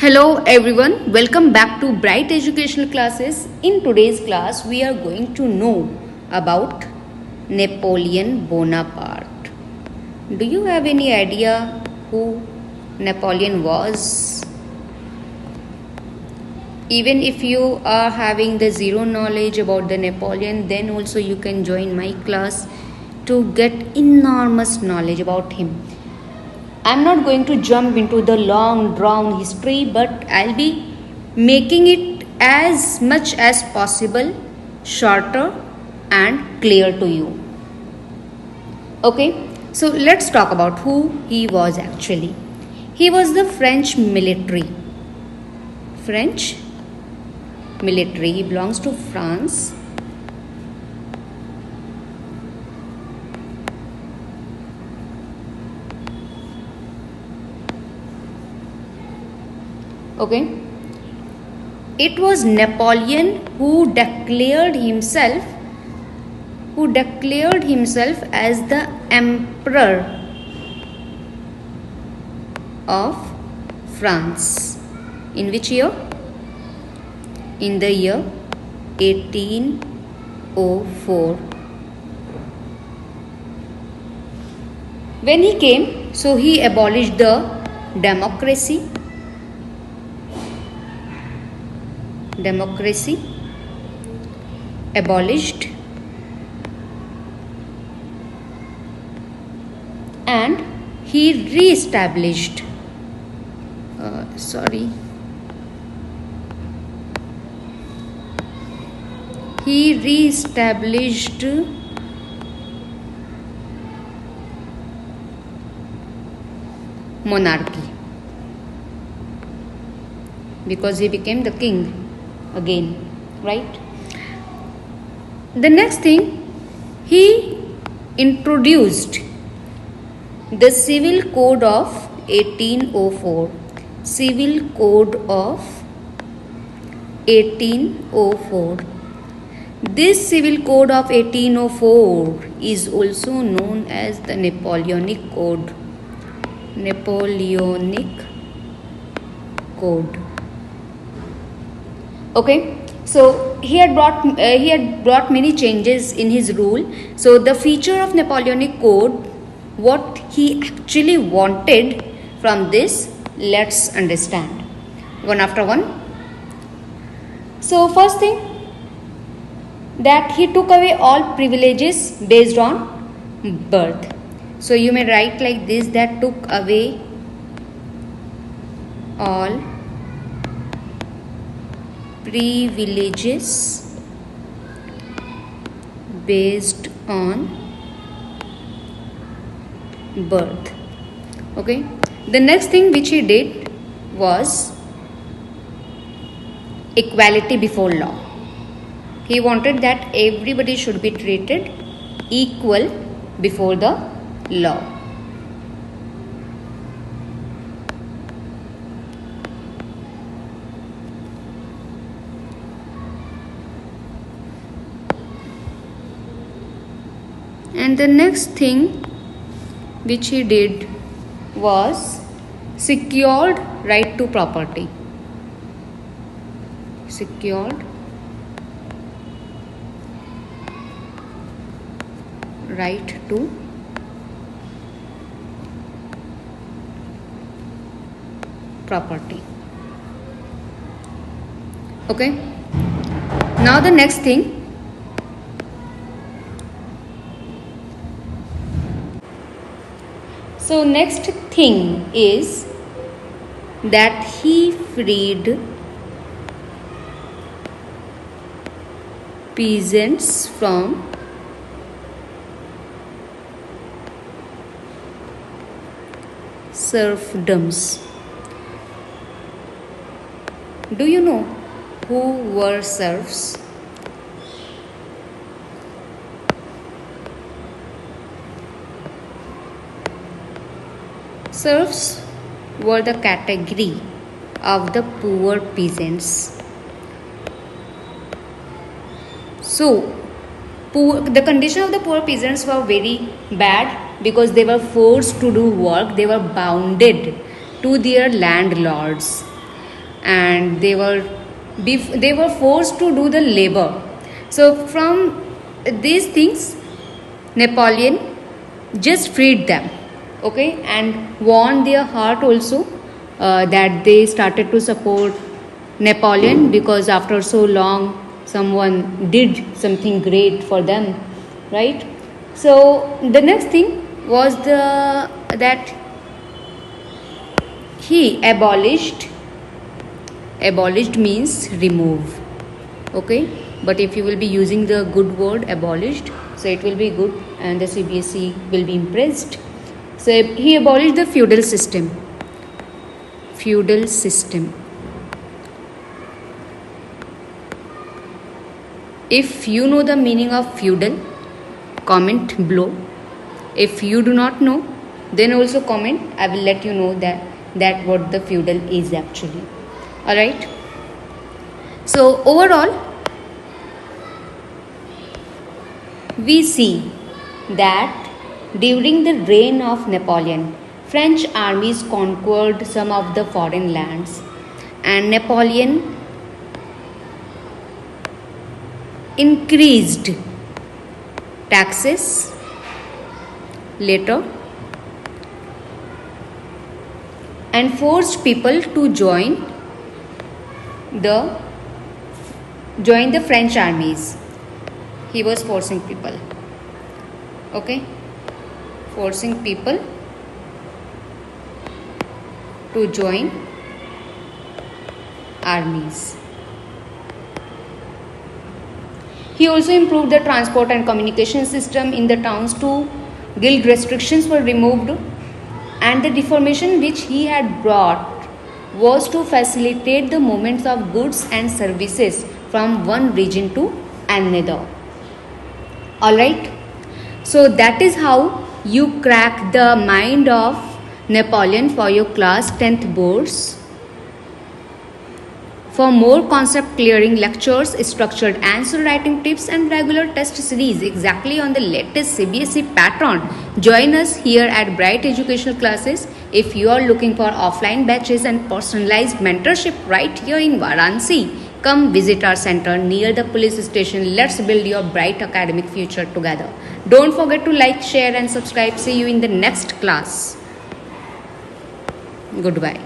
Hello everyone, welcome back to Bright Educational Classes. In today's class, we are going to know about Napoleon Bonaparte. Do you have any idea who Napoleon was? Even if you are having the zero knowledge about the Napoleon, then also you can join my class to get enormous knowledge about him. I'm not going to jump into the long drawn history, but I'll be making it as much as possible shorter and clear to you. Okay, so let's talk about who he was actually. He was the French military. He belongs to France. Okay, it was Napoleon who declared himself as the Emperor of France. In which year? In the year 1804. When he came, so he abolished the democracy, abolished, and he re-established monarchy, because he became the king again, right? The next thing, he introduced the Civil Code of 1804. Civil Code of 1804. This Civil Code of 1804 is also known as the Napoleonic Code. Okay, so he had brought many changes in his rule. So the feature of Napoleonic Code, what he actually wanted from this, let's understand one after one. So first thing, that he took away all privileges based on birth. So you may write like this, that took away all privileges based on birth. Okay, the next thing which he did was equality before law. He wanted that everybody should be treated equal before the law. And the next thing which he did was secured right to property. Secured right to property. Okay, now the next thing, so next thing is that he freed peasants from serfdoms. Do you know who were serfs? Serfs were the category of the poor peasants. So, the condition of the poor peasants were very bad because they were forced to do work, they were bounded to their landlords. and they were forced to do the labor. So from these things, Napoleon just freed them, okay, and won their heart also, that they started to support Napoleon, because after so long someone did something great for them, right? So the next thing was that he abolished means remove, okay, but if you will be using the good word abolished, so it will be good and the CBSE will be impressed. So he abolished the feudal system. If you know the meaning of feudal, comment below. If you do not know, then also comment. I will let you know that what the feudal is actually. Alright. So overall, we see that during the reign of Napoleon, French armies conquered some of the foreign lands, and Napoleon increased taxes later and forced people to join the French armies. He was forcing people, okay, forcing people to join armies. He also improved the transport and communication system in the towns too. Guild restrictions were removed, and the deformation which he had brought was to facilitate the movements of goods and services from one region to another. Alright, so that is how you crack the mind of Napoleon for your class 10th boards. For more concept clearing lectures, structured answer writing tips and regular test series exactly on the latest CBSE pattern, join us here at Bright Educational Classes. If you are looking for offline batches and personalized mentorship right here in Varanasi, come visit our center near the police station. Let's build your bright academic future together. Don't forget to like, share and subscribe. See you in the next class. Goodbye.